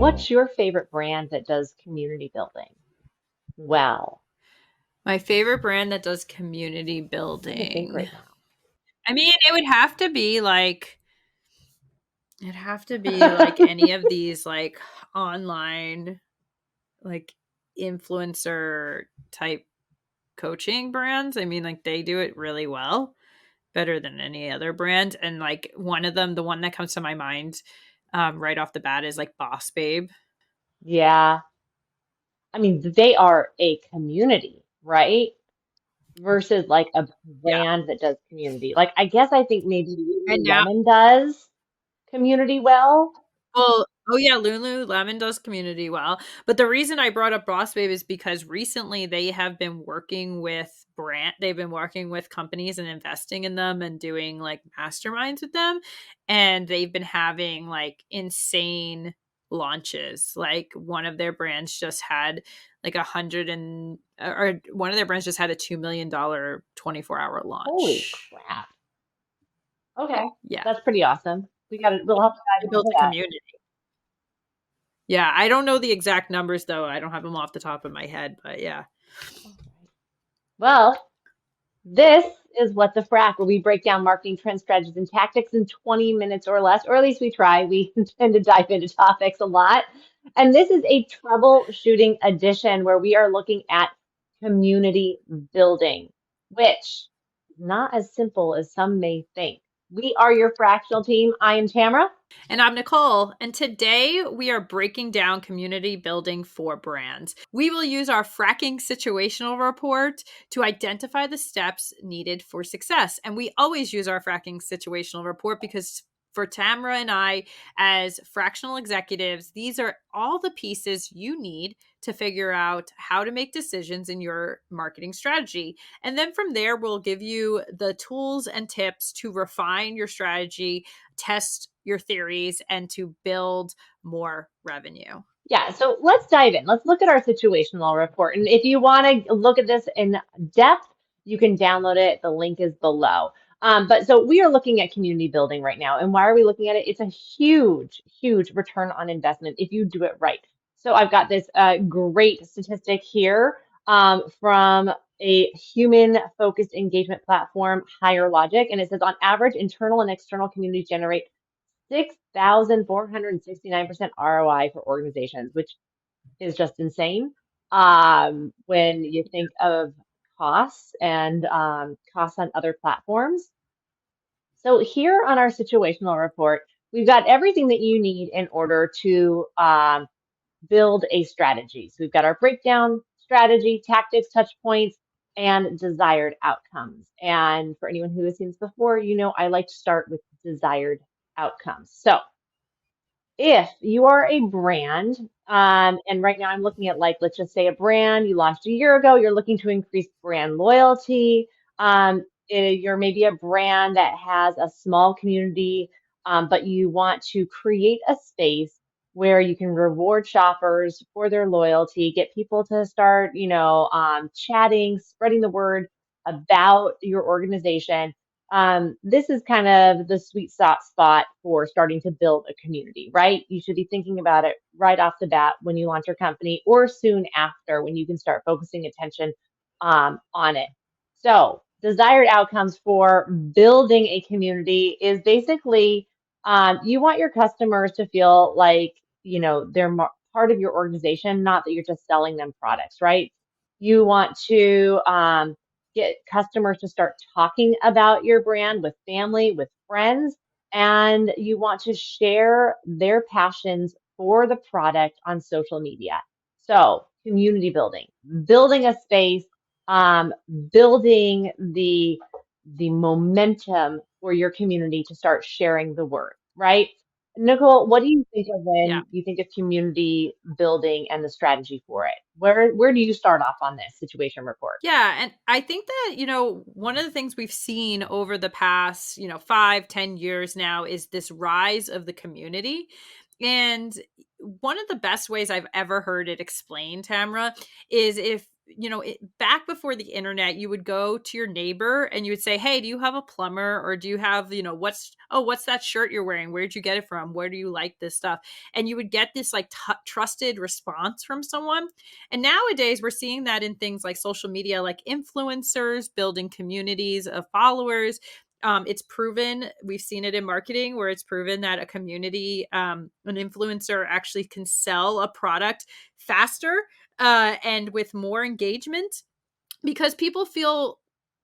What's your favorite brand that does community building well? My favorite brand that does community I'm trying to think building. right now. I mean, it'd have to be like any of these like online like influencer type coaching brands. I mean, like they do it really well, better than any other brand. And like one of them, the one that comes to my mind right off the bat is like Boss Babe. Yeah. I mean, they are a community, right? Versus like a Yeah. brand that does community. Like, I guess I think maybe And now, Lululemon does community well. well, oh yeah, Lululemon does community well. But the reason I brought up Boss Babe is because recently they have been working with they've been working with companies and investing in them and doing like masterminds with them. And they've been having like insane launches. Like one of their brands just had like 100 and or one of their brands just had a $2 million 24-hour Holy launch. crap. Okay. Yeah. That's pretty awesome. We'll have to They dive built into a that. community. Yeah, I don't know the exact numbers though. I don't have them off the top of my head, but yeah. All right. Well, this is What the Frack, where we break down marketing trends, strategies, and tactics in 20 minutes or less, or at least we try. We tend to dive into topics a lot. And this is a troubleshooting edition where we are looking at community building, which is not as simple as some may think. We are your fractional team. I am Tamara. And I'm Nicole, and today we are breaking down community building for brands. We will use our fracking situational report to identify the steps needed for success. And we always use our fracking situational report because for Tamara and I, as fractional executives, these are all the pieces you need to figure out how to make decisions in your marketing strategy. And then from there, we'll give you the tools and tips to refine your strategy, test your theories, and to build more revenue. Yeah, so let's dive in. Let's look at our situational report. And if you want to look at this in depth, you can download it. The link is below. But so we are looking at community building right now. And why are we looking at it? It's a huge, huge return on investment if you do it right. So I've got this great statistic here from a human focused engagement platform, Higher Logic. And it says on average, internal and external communities generate 6,469% ROI for organizations, which is just insane. When you think of costs and costs on other platforms. So here on our situational report, we've got everything that you need in order to build a strategy. So we've got our breakdown, strategy, tactics, touch points, and desired outcomes. And for anyone who has seen this before, you know I like to start with desired outcomes. So if you are a brand, and right now I'm looking at like, let's just say a brand you launched a year ago, you're looking to increase brand loyalty. You're maybe a brand that has a small community, but you want to create a space where you can reward shoppers for their loyalty, get people to start, chatting, spreading the word about your organization. This is kind of the sweet spot for starting to build a community, right? You should be thinking about it right off the bat when you launch your company or soon after when you can start focusing attention on it. So, desired outcomes for building a community is basically you want your customers to feel like, they're part of your organization, not that you're just selling them products, right? You want to get customers to start talking about your brand with family, with friends, and you want to share their passions for the product on social media. So, community building, building a space, um, building the momentum for your community to start sharing the word, right? Nicole, what do you think of Yeah. when you think of community building and the strategy for it? Where do you start off on this situation report? Yeah. And I think that, one of the things we've seen over the past, 5, 10 years now is this rise of the community. And one of the best ways I've ever heard it explained, Tamra, is if back before the internet, you would go to your neighbor and you would say, "Hey, do you have a plumber? Or do you have, what's that shirt you're wearing? Where'd you get it from? Where do you like this stuff?" And you would get this like trusted response from someone. And nowadays, we're seeing that in things like social media, like influencers building communities of followers. It's proven, we've seen it in marketing where it's proven that a community, an influencer actually can sell a product faster and with more engagement because people feel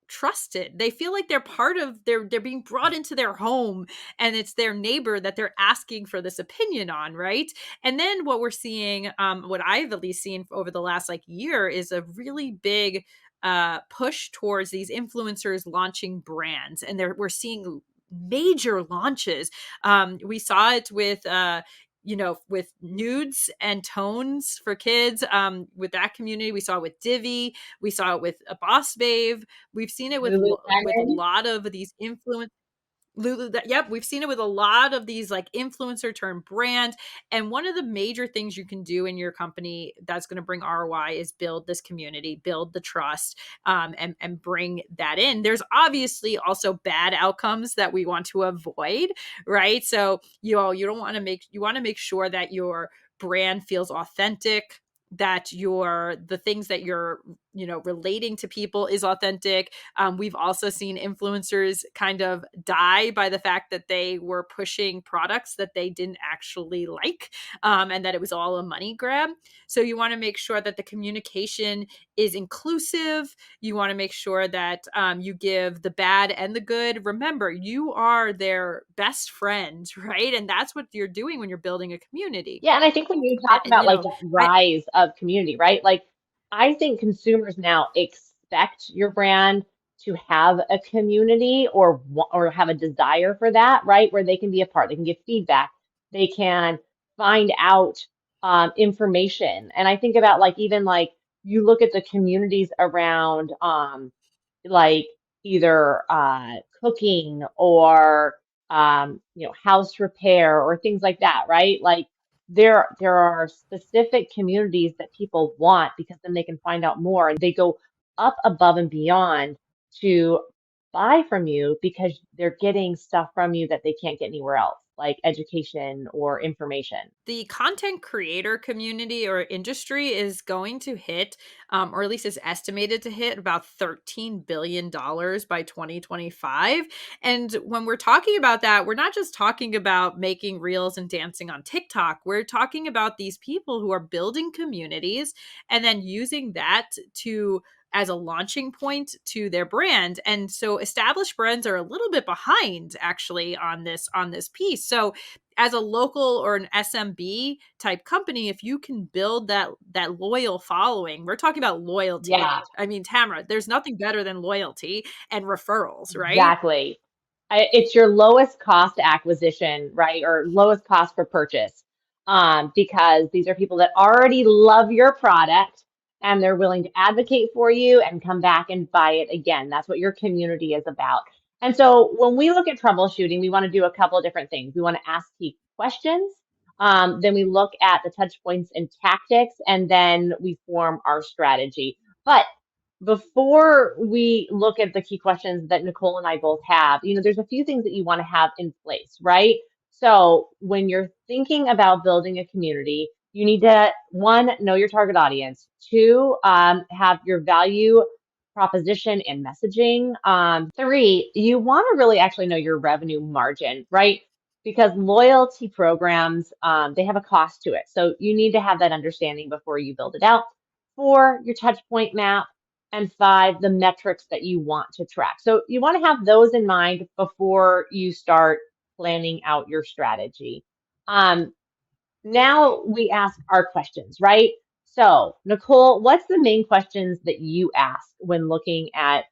trusted. They feel like they're part of they're being brought into their home and it's their neighbor that they're asking for this opinion on, right? And then what we're seeing, what I've at least seen over the last like year is a really big push towards these influencers launching brands and we're seeing major launches. We saw it with with nudes and tones for kids, with that community. We saw it with Divi. We saw it with a Boss Babe. We've seen it with a Lululemon. lot of these influence Lulu, yep, we've seen it with a lot of these like influencer turn brand. And one of the major things you can do in your company that's going to bring ROI is build this community, build the trust, and bring that in. There's obviously also bad outcomes that we want to avoid, right? So you don't want to you want to make sure that your brand feels authentic, that the things that you're relating to people is authentic. We've also seen influencers kind of die by the fact that they were pushing products that they didn't actually like, and that it was all a money grab. So you want to make sure that the communication is inclusive. You want to make sure that you give the bad and the good. Remember, you are their best friend, right? And that's what you're doing when you're building a community. Yeah, and I think when you And, talk about like that I rise of community, right? Like I think consumers now expect your brand to have a community or have a desire for that, right? Where they can be a part, they can give feedback, they can find out information. And I think about like even like you look at the communities around like either cooking or house repair or things like that, right? Like there are specific communities that people want because then they can find out more and they go up above and beyond to buy from you because they're getting stuff from you that they can't get anywhere else, like education or information. The content creator community or industry is going to hit, or at least is estimated to hit about $13 billion by 2025. And when we're talking about that, we're not just talking about making reels and dancing on TikTok. We're talking about these people who are building communities and then using that to as a launching point to their brand. And so established brands are a little bit behind actually on this piece. So as a local or an SMB type company, if you can build that loyal following, we're talking about loyalty. Yeah. I mean, Tamara, there's nothing better than loyalty and referrals, right? Exactly. It's your lowest cost acquisition, right? Or lowest cost per purchase. Because these are people that already love your product and they're willing to advocate for you and come back and buy it again. That's what your community is about. And so when we look at troubleshooting, we want to do a couple of different things. We want to ask key questions. Then we look at the touch points and tactics, and then we form our strategy. But before we look at the key questions that Nicole and I both have, there's a few things that you want to have in place, right? So when you're thinking about building a community, you need to, one, know your target audience. Two, have your value proposition and messaging. Three, you want to really actually know your revenue margin, right? Because loyalty programs, they have a cost to it. So you need to have that understanding before you build it out. Four, your touch point map, and five, the metrics that you want to track. So you want to have those in mind before you start planning out your strategy. Um, Now we ask our questions, right? So, Nicole, what's the main questions that you ask when looking at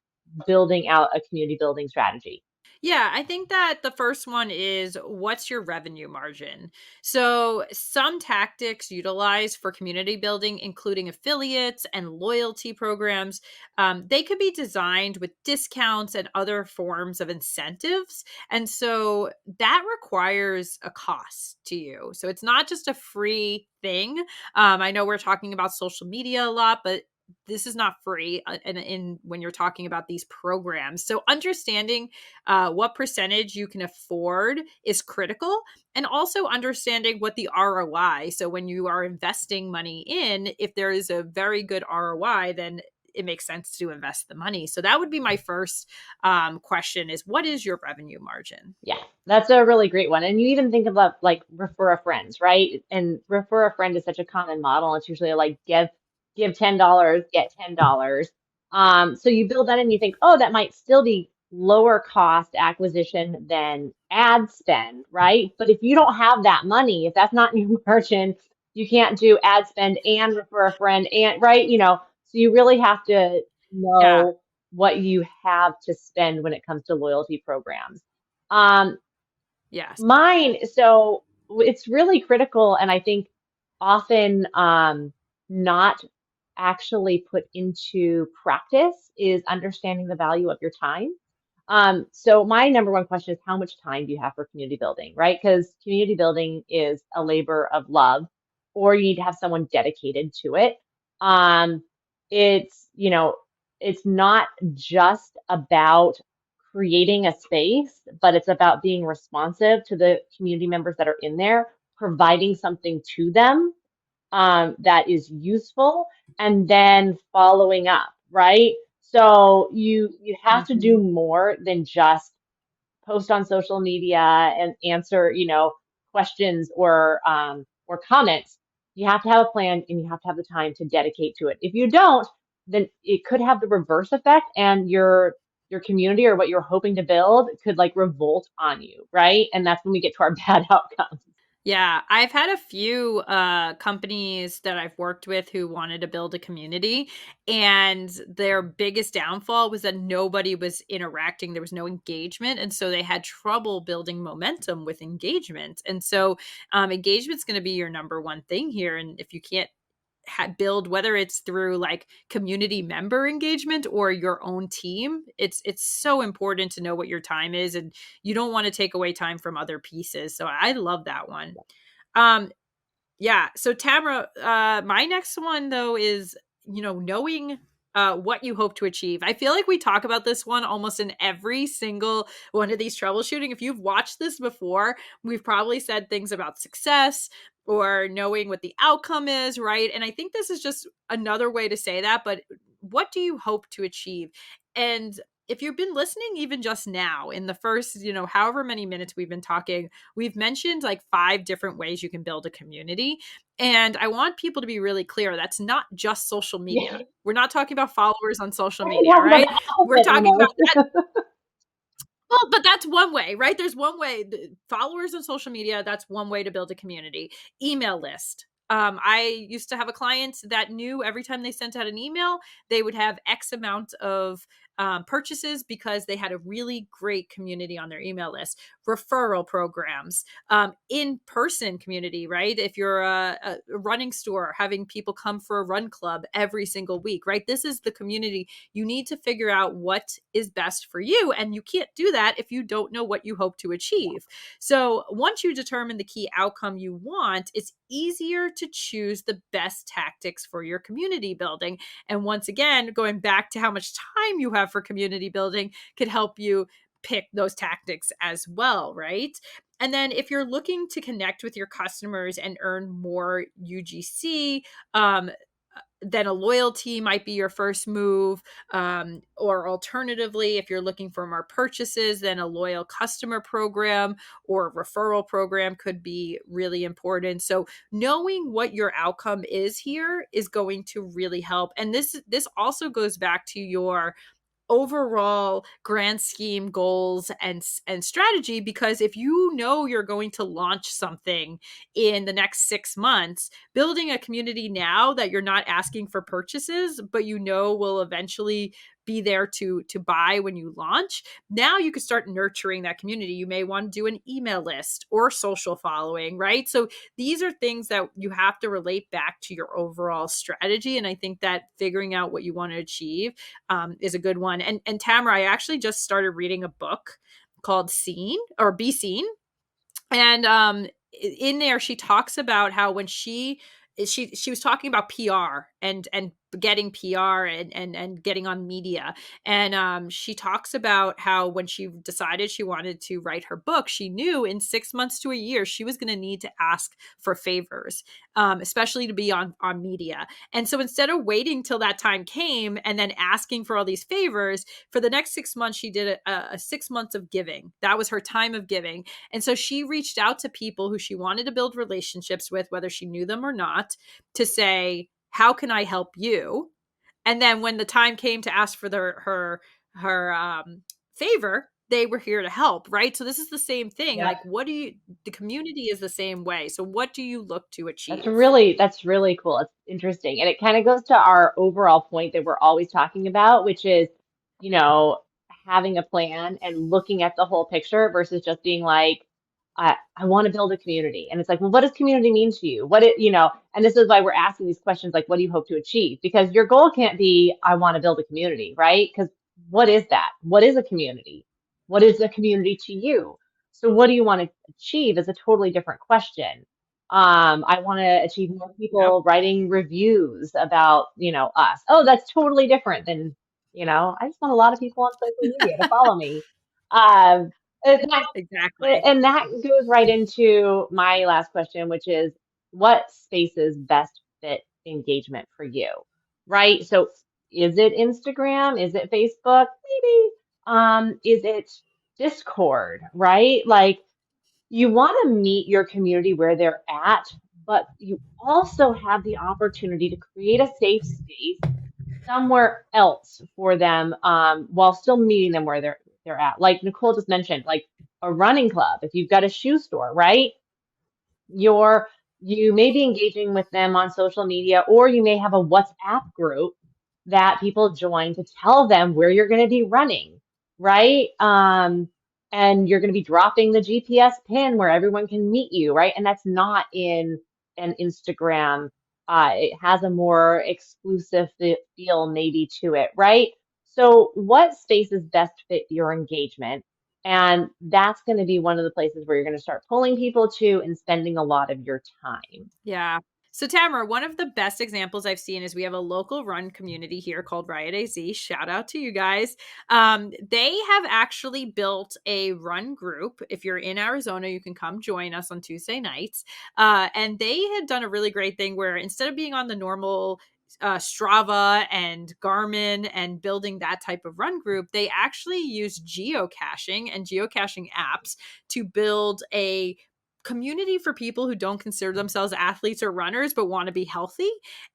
building out a community building strategy? Yeah, I think that the first one is what's your revenue margin? So, some tactics utilized for community building, including affiliates and loyalty programs, they could be designed with discounts and other forms of incentives. And so that requires a cost to you. So, it's not just a free thing. I know we're talking about social media a lot, but this is not free in when you're talking about these programs. So understanding what percentage you can afford is critical, and also understanding what the ROI. So when you are investing money in, if there is a very good ROI, then it makes sense to invest the money. So that would be my first question: is what is your revenue margin? Yeah, that's a really great one. And you even think about like refer a friends, right? And refer a friend is such a common model. It's usually like give $10, get $10. So you build that and you think, oh, that might still be lower cost acquisition than ad spend, right? But if you don't have that money, if that's not in your margin, you can't do ad spend and refer a friend and right, so you really have to Yeah. know what you have to spend when it comes to loyalty programs. Um, Yes. so it's really critical, and I think often not actually put into practice is understanding the value of your time. So my number one question is how much time do you have for community building, right? Because community building is a labor of love, or you need to have someone dedicated to it. Um, it's not just about creating a space, but it's about being responsive to the community members that are in there, providing something to them that is useful, and then following up, right? So you have to do Mhm. more than just post on social media and answer, questions or comments. You have to have a plan and you have to have the time to dedicate to it. If you don't, then it could have the reverse effect, and your community or what you're hoping to build could like revolt on you, right? And that's when we get to our bad outcomes. Yeah, I've had a few companies that I've worked with who wanted to build a community, and their biggest downfall was that nobody was interacting. There was no engagement, and so they had trouble building momentum with engagement. And so, engagement's going to be your number one thing here. And if you can't build, whether it's through like community member engagement or your own team, it's so important to know what your time is, and you don't want to take away time from other pieces. So I love that one. um yeah. So Tamara, my next one though is, knowing what you hope to achieve. I feel like we talk about this one almost in every single one of these troubleshooting. If you've watched this before, we've probably said things about success or knowing what the outcome is, right? And I think this is just another way to say that, but what do you hope to achieve? And if you've been listening even just now in the first, however many minutes we've been talking, we've mentioned like 5 different ways you can build a community. And I want people to be really clear, that's not just social Yeah, media. We're not talking about followers on social we're media, talking about right? the We're opposite talking about almost. well, but that's one way, right? There's one way. Followers on social media, that's one way to build a community. Email list. I used to have a client that knew every time they sent out an email, they would have X amount of purchases because they had a really great community on their email list. Referral programs, in person community, right? If you're a running store, having people come for a run club every single week, right? This is the community. You need to figure out what is best for you. And you can't do that if you don't know what you hope to achieve. So once you determine the key outcome you want, it's easier to choose the best tactics for your community building. And once again, going back to how much time you have for community building could help you pick those tactics as well, right? And then if you're looking to connect with your customers and earn more UGC, um, then a loyalty might be your first move. Or alternatively, if you're looking for more purchases, then a loyal customer program or referral program could be really important. So knowing what your outcome is here is going to really help. And this also goes back to your overall grand scheme goals and strategy, because if you know you're going to launch something in the next 6 months, building a community now that you're not asking for purchases but will eventually be there to buy when you launch, now you can start nurturing that community. You may want to do an email list or social following, right? So these are things that you have to relate back to your overall strategy, and I think that figuring out what you want to achieve is a good one. And Tamara, I actually just started reading a book called Seen or Be Seen, and in there she talks about how when she was talking about PR and getting PR and getting on media. And she talks about how when she decided she wanted to write her book, she knew in 6 months to a year she was going to need to ask for favors, especially to be on media. And so instead of waiting till that time came and then asking for all these favors, for the next 6 months, she did a 6 months of giving. That was her time of giving. And so she reached out to people who she wanted to build relationships with, whether she knew them or not, to say, how can I help you? And then when the time came to ask for her favor, they were here to help, right? So this is the same thing. Yeah. Like, what do you? The community is the same way. So what do you look to achieve? That's really cool. It's interesting. And it kind of goes to our overall point that we're always talking about, which is, you know, having a plan and looking at the whole picture versus just being like, I want to build a community. And it's like, well, what does community mean to you? And this is why we're asking these questions like, what do you hope to achieve? Because your goal can't be, I want to build a community, right? Because what is that? What is a community? What is a community to you? So what do you want to achieve is a totally different question. I want to achieve more Yep. people writing reviews about, us. Oh, that's totally different than, I just want a lot of people on social media to follow me. Um, and that, Exactly. and that goes right into my last question, which is what spaces best fit engagement for you, right? So is it Instagram? Is it Facebook? Maybe. Is it Discord, right? Like, you want to meet your community where they're at, but you also have the opportunity to create a safe space somewhere else for them, while still meeting them where they're at. Like Nicole just mentioned, like a running club. If you've got a shoe store, right? you're you may be engaging with them on social media, or you may have a WhatsApp group that people join to tell them where you're going to be running, right? And you're going to be dropping the GPS pin where everyone can meet you, right? And that's not in an Instagram. It has a more exclusive feel maybe to it, right? So what spaces best fit your engagement? And that's going to be one of the places where you're going to start pulling people to and spending a lot of your time. Yeah. So, Tamara, one of the best examples I've seen is we have a local run community here called Riot AZ. Shout out to you guys. They have actually built a run group. If you're in Arizona, you can come join us on Tuesday nights. And they had done a really great thing where instead of being on the normal Strava and Garmin and building that type of run group, they actually use geocaching and geocaching apps to build a community for people who don't consider themselves athletes or runners but want to be healthy.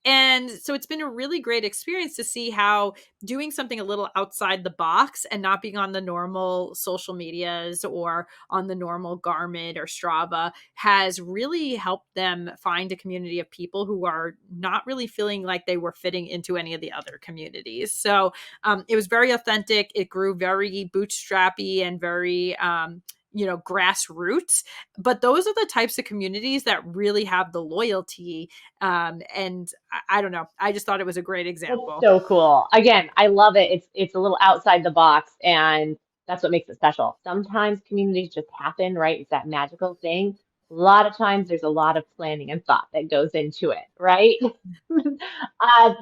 And so it's been a really great experience to see how doing something a little outside the box and not being on the normal social medias or on the normal Garmin or Strava has really helped them find a community of people who are not really feeling like they were fitting into any of the other communities. So it was very authentic. It grew very bootstrappy and very grassroots, but those are the types of communities that really have the loyalty. And I don't know, I just thought it was a great That's example. so cool. Again, I love it. It's a little outside the box, and that's what makes it special. Sometimes communities just happen, right? It's that magical thing. A lot of times there's a lot of planning and thought that goes into it, right? Uh,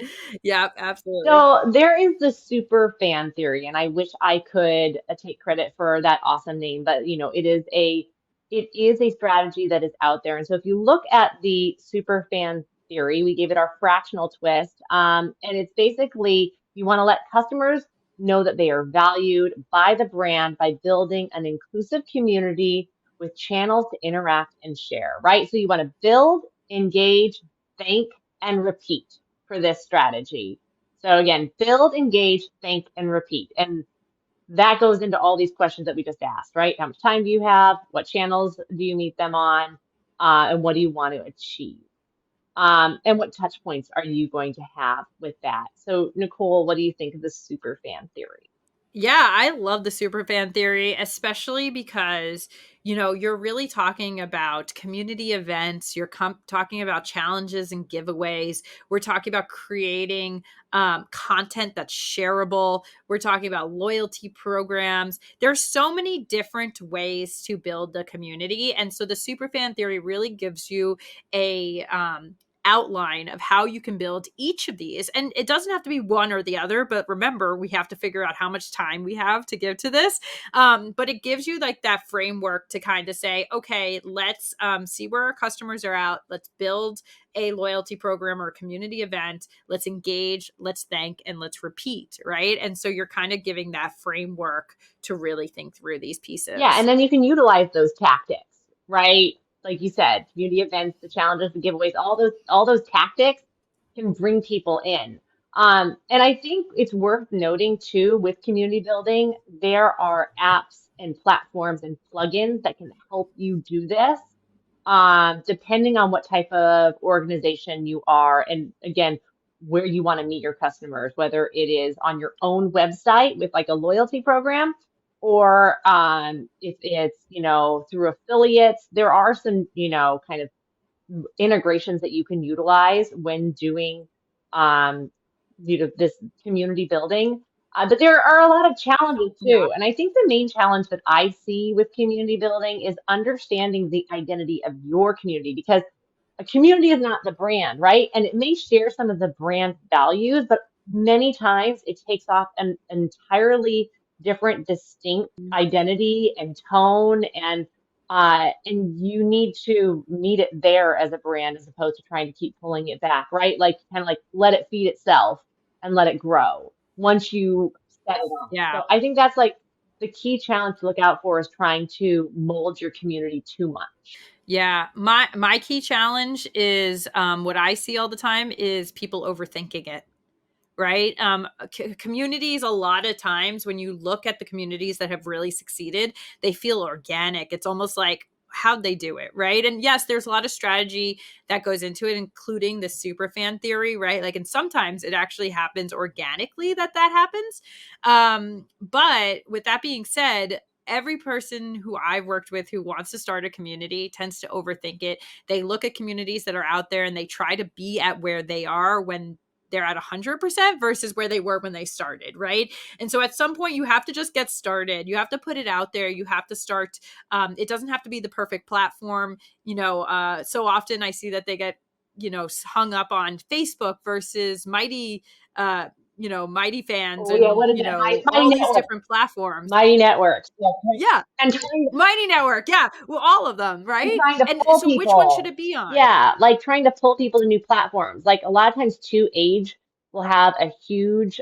Yeah, absolutely. So there is the super fan theory, and I wish I could take credit for that awesome name, but it is a strategy that is out there. And so if you look at the super fan theory, we gave it our fractional twist, and it's basically you want to let customers know that they are valued by the brand by building an inclusive community with channels to interact and share, right? So you want to build, engage, thank, and repeat for this strategy. So again, build, engage, think, and repeat. And that goes into all these questions that we just asked, right? How much time do you have? What channels do you meet them on? And what do you want to achieve? And what touch points are you going to have with that? So, Nicole, what do you think of the super fan theory? Yeah, I love the super fan theory, especially because, you're really talking about community events. You're talking about challenges and giveaways. We're talking about creating content that's shareable. We're talking about loyalty programs. There's so many different ways to build the community. And so the super fan theory really gives you a outline of how you can build each of these. And it doesn't have to be one or the other, but remember, we have to figure out how much time we have to give to this. But it gives you like that framework to kind of say, okay, let's see where our customers are out. Let's build a loyalty program or a community event. Let's engage, let's thank, and let's repeat, right? And so you're kind of giving that framework to really think through these Yeah, and pieces. then you can utilize those tactics, right? Like you said, community events, the challenges, the giveaways, all those tactics can bring people in. And I think it's worth noting too, with community building, there are apps and platforms and plugins that can help you do this, depending on what type of organization you are, and again, where you want to meet your customers, whether it is on your own website with like a loyalty program, or if it's, through affiliates. There are some, kind of integrations that you can utilize when doing um, this community building. But there are a lot of challenges Yeah. too. And I think the main challenge that I see with community building is understanding the identity of your community, because a community is not the brand, right? And it may share some of the brand values, but many times it takes off an entirely different, distinct identity and tone, and you need to meet it there as a brand as opposed to trying to keep pulling it back, right? Like kind of like let it feed itself and let it grow once you set it on. Yeah. So I think that's like the key challenge to look out for, is trying to mold your community too much. Yeah, my key challenge is what I see all the time is people overthinking it, right? Communities, a lot of times when you look at the communities that have really succeeded, they feel organic. It's almost like, how'd they do it, right? And yes, there's a lot of strategy that goes into it, including the super fan theory, right? Like, and sometimes it actually happens organically that happens. But with that being said, every person who I've worked with who wants to start a community tends to overthink it. They look at communities that are out there and they try to be at where they are when they're at 100% versus where they were when they started, right? And so at some point you have to just get started. You have to put it out there. You have to start. It doesn't have to be the perfect platform. So often I see that they get, hung up on Facebook versus Mighty fans Oh yeah, and, what is it? My all these network. different platforms. Mighty networks. Yeah, Yeah. and trying Mighty Network. Yeah. Well, all of them, and right? trying to And pull so which one should people. it be on? Yeah, like trying to pull people to new platforms. Like a lot of times too, age will have a huge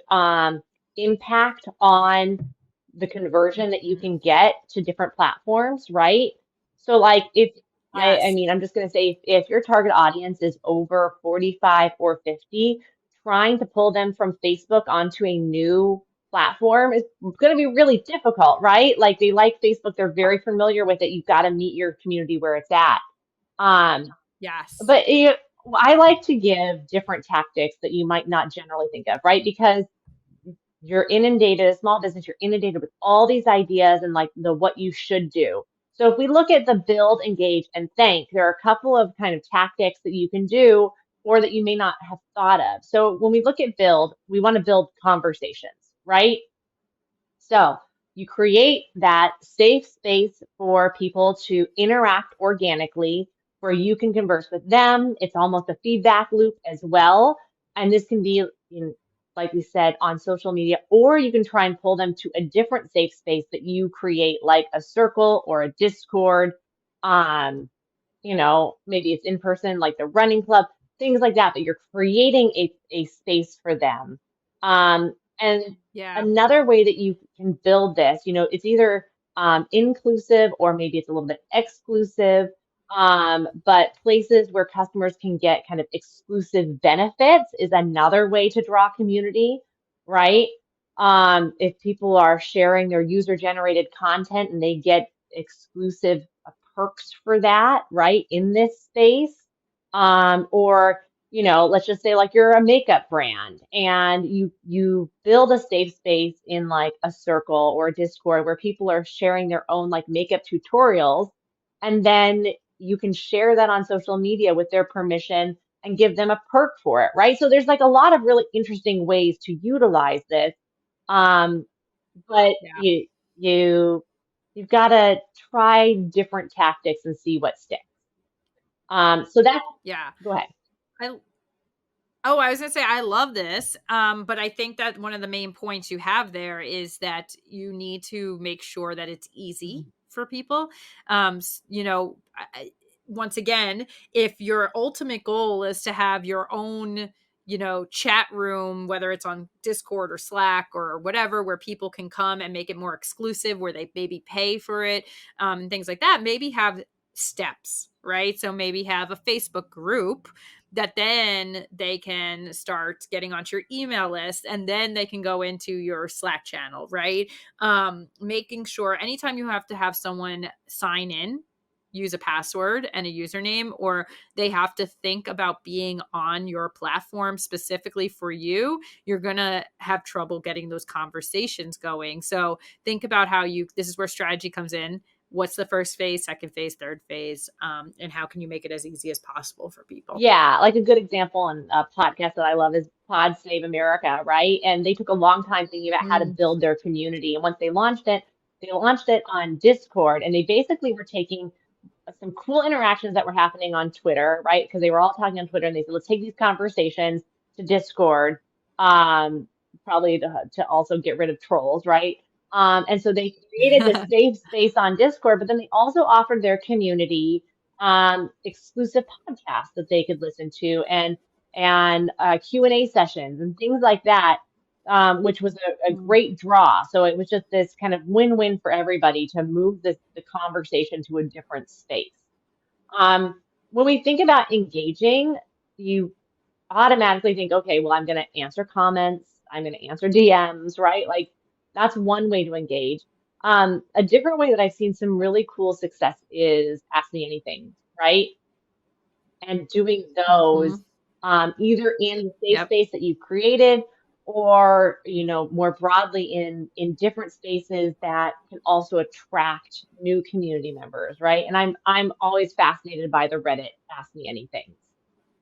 impact on the conversion that you Mhm. can get to different platforms, right? So like if I Yes. mean, I'm just gonna say, if your target audience is over 45 or 50, trying to pull them from Facebook onto a new platform is going to be really difficult, right? Like they like Facebook, they're very familiar with it. You've got to meet your community where it's at. Um, Yes. but I like to give different tactics that you might not generally think of, right? Because you're inundated, a small business, you're inundated with all these ideas and like the what you should do. So if we look at the build, engage, and thank, there are a couple of kind of tactics that you can do or that you may not have thought of. So when we look at build, we want to build conversations, right? So you create that safe space for people to interact organically, where you can converse with them. It's almost a feedback loop as well. And this can be, like we said, on social media, or you can try and pull them to a different safe space that you create, like a circle or a Discord. Um, maybe it's in person, like the running club, things like that, but you're creating a space for them. And Yeah. another way that you can build this, it's either inclusive or maybe it's a little bit exclusive, but places where customers can get kind of exclusive benefits is another way to draw community, right? If people are sharing their user-generated content and they get exclusive perks for that, right, in this space. Or, let's just say like you're a makeup brand and you build a safe space in like a circle or a Discord where people are sharing their own like makeup tutorials, and then you can share that on social media with their permission and give them a perk for it, right? So there's like a lot of really interesting ways to utilize this. Um, but Yeah. you've got to try different tactics and see what sticks. So that's Yeah. go ahead. I Oh, I was gonna say I love this, but I think that one of the main points you have there is that you need to make sure that it's easy for people. Once again, if your ultimate goal is to have your own, chat room, whether it's on Discord or Slack or whatever, where people can come and make it more exclusive, where they maybe pay for it, things like that, maybe have steps, right? So maybe have a Facebook group that then they can start getting onto your email list, and then they can go into your Slack channel, right? Making sure anytime you have to have someone sign in, use a password and a username, or they have to think about being on your platform specifically for you, you're going to have trouble getting those conversations going. So think about this is where strategy comes in. What's the first phase, second phase, third phase, and how can you make it as easy as possible for people? Yeah, like a good example and a podcast that I love is Pod Save America, right? And they took a long time thinking about how to Mm. build their community. And once they launched it on Discord, and they basically were taking some cool interactions that were happening on Twitter, right? Because they were all talking on Twitter, and they said, let's take these conversations to Discord, um, probably to also get rid of trolls, right? And so they created this safe space on Discord, but then they also offered their community exclusive podcasts that they could listen to, and Q&A sessions and things like that, which was a Mm. great draw. So it was just this kind of win-win for everybody to move the conversation to a different space. When we think about engaging, you automatically think, okay, well, I'm going to answer comments, I'm going to answer DMs, right? Like that's one way to engage. A different way that I've seen some really cool success is Ask Me Anything, right? And doing those Mhm. either in the safe Yep. space that you've created or more broadly in different spaces that can also attract new community members, right? And I'm always fascinated by the Reddit Ask Me Anything.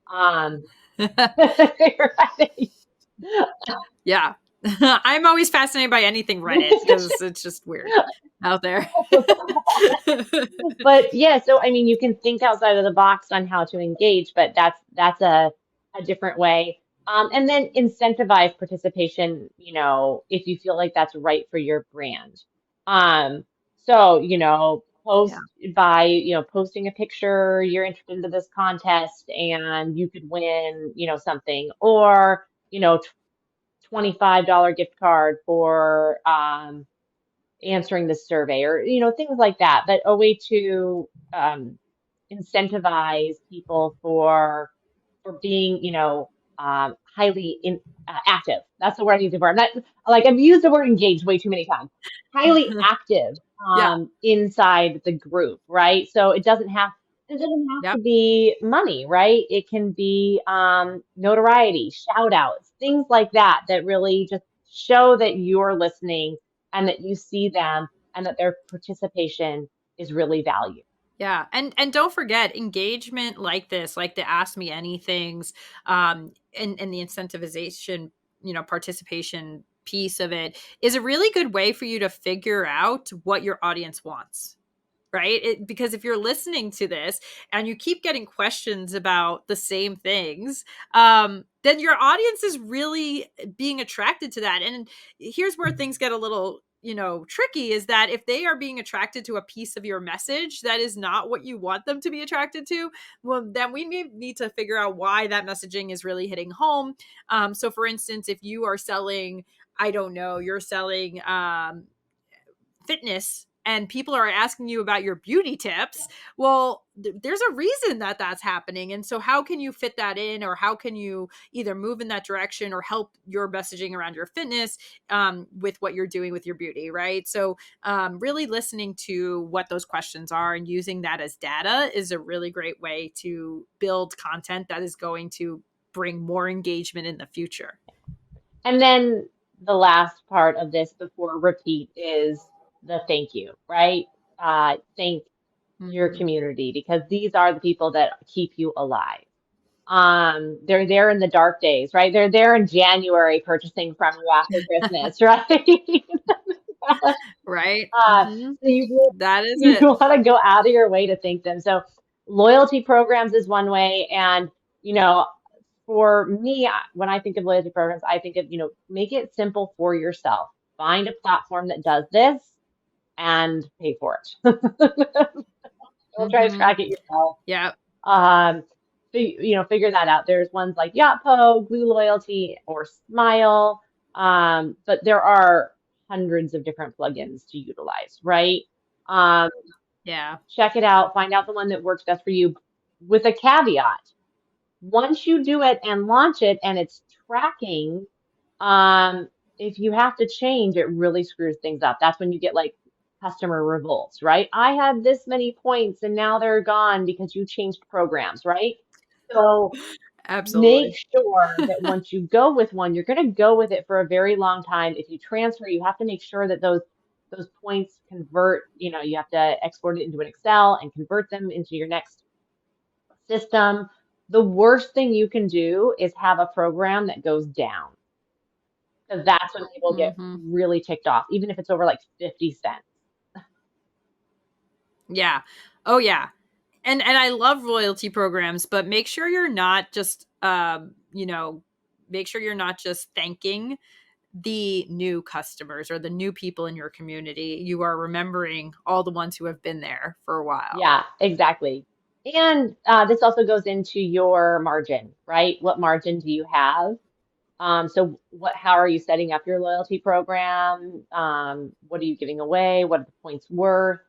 Um, right. Yeah. I'm always fascinated by anything Reddit because it's just weird out there. But yeah, so I mean, you can think outside of the box on how to engage, but that's a different way. And then incentivize participation, if you feel like that's right for your brand. So, Yeah. post by, posting a picture, you're entered into this contest and you could win, something, or, $25 gift card for answering this survey, or things like that, but a way to incentivize people for being highly active. That's the word I'm using for. I'm not like I've used the word engaged way too many times. Highly active Yeah. inside the group, right? So it doesn't have to Yep. be money, right? It can be notoriety, shout outs, things like that that really just show that you're listening and that you see them and that their participation is really valued. Yeah. And don't forget engagement like this, like the ask me anythings, and the incentivization, participation piece of it is a really good way for you to figure out what your audience wants. Right? Because if you're listening to this and you keep getting questions about the same things, then your audience is really being attracted to that. And here's where things get a little, tricky is that if they are being attracted to a piece of your message that is not what you want them to be attracted to, well, then we need to figure out why that messaging is really hitting home. So, for instance, if you are selling, I don't know, you're selling fitness and people are asking you about your beauty tips, well, there's a reason that that's happening. And so how can you fit that in, or how can you either move in that direction or help your messaging around your fitness with what you're doing with your beauty, right? So really listening to what those questions are and using that as data is a really great way to build content that is going to bring more engagement in the future. And then the last part of this before repeat is the thank you, right? Thank your Mhm. community because these are the people that keep you alive. They're there in the dark days, right? They're there in January purchasing from you after Christmas, right? Right. Uh, Hmm. so you That is you it. want to go out of your way to thank them. So loyalty programs is one way, and you know for me, when I think of loyalty programs, I think of, make it simple for yourself. Find a platform that does this and pay for it. Don't try to Mm-hmm. track it yourself. Yeah. Um, figure that out. There's ones like Yotpo, Glue Loyalty, or Smile. But there are hundreds of different plugins to utilize, right? Um, Yeah. check it out, find out the one that works best for you with a caveat. Once you do it and launch it and it's tracking, um, if you have to change, it really screws things up. That's when you get like customer revolts, right? I had this many points and now they're gone because you changed programs, right? So make Absolutely. sure that once you go with one, you're going to go with it for a very long time. If you transfer, you have to make sure that those points convert, you have to export it into an Excel and convert them into your next system. The worst thing you can do is have a program that goes down because that's when people get Mm-hmm. really ticked off, even if it's over like 50 cents. Yeah. Oh yeah. And I love loyalty programs, but make sure you're not just make sure you're not just thanking the new customers or the new people in your community. You are remembering all the ones who have been there for a while. Yeah, exactly. And this also goes into your margin, right? What margin do you have? How are you setting up your loyalty program? What are you giving away? What are the points worth?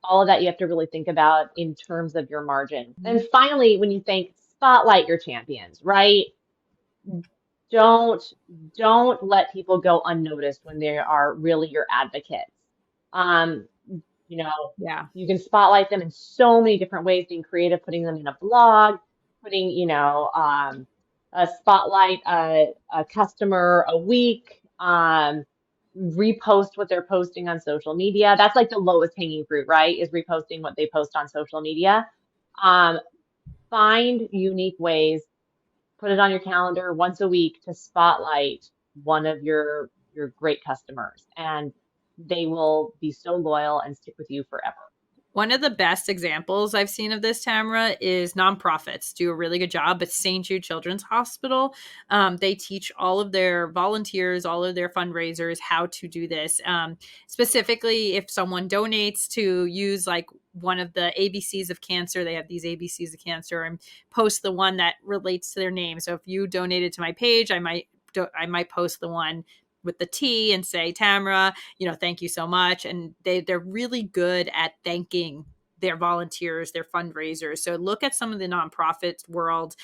All of that you have to really think about in terms of your margin. And Mhm. finally, when you think spotlight your champions, right? Don't don't let people go unnoticed when they are really your advocates. Um, you know, Yeah. you can spotlight them in so many different ways, being creative, putting them in a blog, putting, a spotlight a customer a week, repost what they're posting on social media. That's like the lowest hanging fruit, right? Is reposting what they post on social media. Um, find unique ways, put it on your calendar once a week to spotlight one of your great customers, and they will be so loyal and stick with you forever. One of the best examples I've seen of this, Tamara, is nonprofits do a really good job at St. Jude Children's Hospital. They teach all of their volunteers, all of their fundraisers how to do this. Specifically, if someone donates to use like one of the ABCs of cancer, they have these ABCs of cancer and post the one that relates to their name. So if you donated to my page, I might post the one with the T and say, Tamara, thank you so much. And they're really good at thanking their volunteers, their fundraisers. So look at some of the nonprofit world.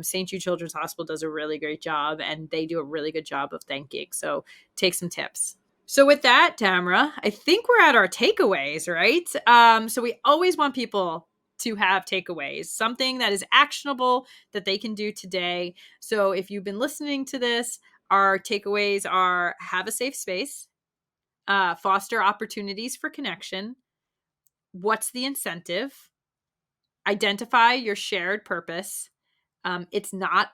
St. Jude Children's Hospital does a really great job, and they do a really good job of thanking. So take some tips. So with that, Tamara, I think we're at our takeaways, right? So we always want people to have takeaways, something that is actionable that they can do today. So if you've been listening to this, our takeaways are: have a safe space, foster opportunities for connection, what's the incentive, identify your shared purpose. It's not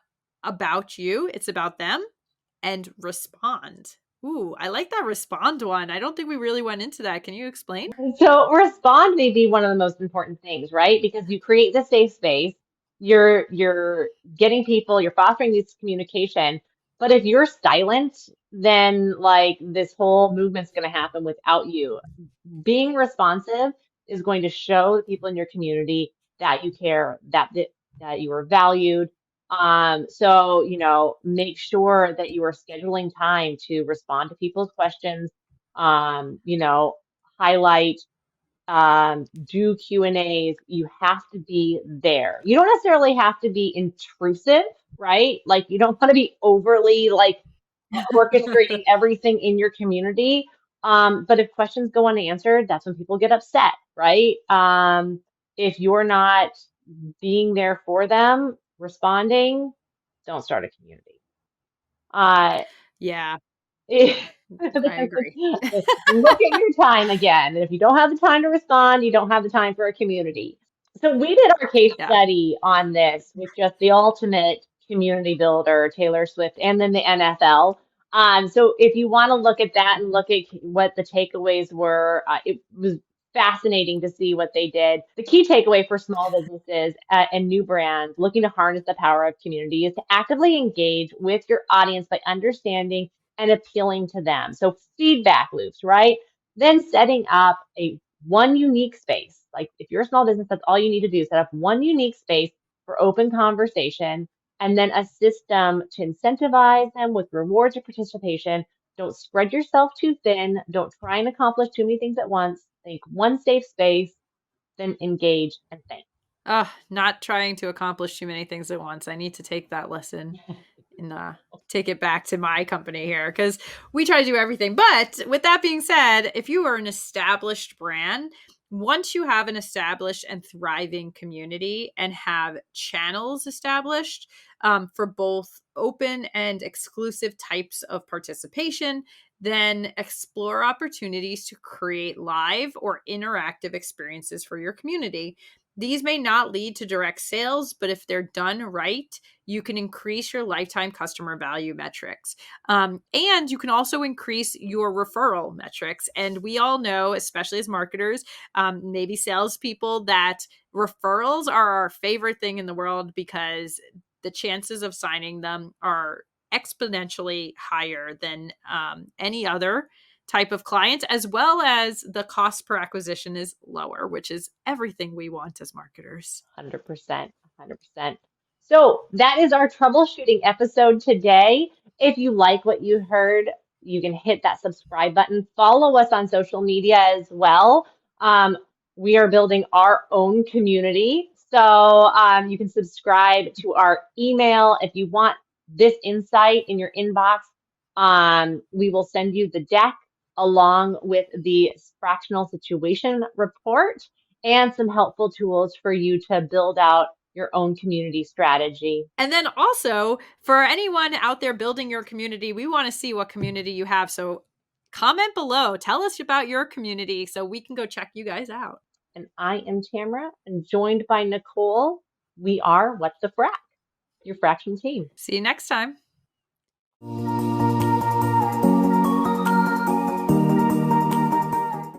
about you, it's about them, and respond. Ooh, I like that respond one. I don't think we really went into that. Can you explain? So respond may be one of the most important things, right? Because you create the safe space, you're getting people, you're fostering this communication. But if you're silent, then like this whole movement's going to happen without you. Being responsive is going to show the people in your community that you care, that you are valued. So, make sure that you are scheduling time to respond to people's questions. Highlight, do Q&As. You have to be there. You don't necessarily have to be intrusive, right? Like you don't want to be overly like orchestrating everything in your community. But if questions go unanswered, that's when people get upset, right? If you're not being there for them, responding, don't start a community. Uh, Yeah, Look I agree. at your time again. And if you don't have the time to respond, you don't have the time for a community. So we did our case Yeah. study on this with just the ultimate community builder, Taylor Swift, and then the NFL. So if you want to look at that and look at what the takeaways were, it was fascinating to see what they did. The key takeaway for small businesses and new brands looking to harness the power of community is to actively engage with your audience by understanding and appealing to them. So feedback loops, right? Then setting up a one unique space. Like if you're a small business, that's all you need to do. Set up one unique space for open conversation and then a system to incentivize them with rewards or participation. Don't spread yourself too thin. Don't try and accomplish too many things at once. Think one safe space, then engage and think. Not trying to accomplish too many things at once. I need to take that lesson and take it back to my company here because we try to do everything. But with that being said, if you are an established brand, once you have an established and thriving community and have channels established for both open and exclusive types of participation, then explore opportunities to create live or interactive experiences for your community. These may not lead to direct sales, but if they're done right, you can increase your lifetime customer value metrics. And you can also increase your referral metrics. And we all know, especially as marketers, maybe salespeople, that referrals are our favorite thing in the world because the chances of signing them are exponentially higher than any other type of client, as well as the cost per acquisition is lower, which is everything we want as marketers. 100%, 100%. So that is our troubleshooting episode today. If you like what you heard, you can hit that subscribe button. Follow us on social media as well. Um, we are building our own community. So you can subscribe to our email if you want this insight in your inbox. We will send you the deck along with the fractional situation report and some helpful tools for you to build out your own community strategy. And then also, for anyone out there building your community, we want to see what community you have. So comment below. Tell us about your community so we can go check you guys out. And I am Tamara, and joined by Nicole. We are What's the Frac, your fraction team. See you next time.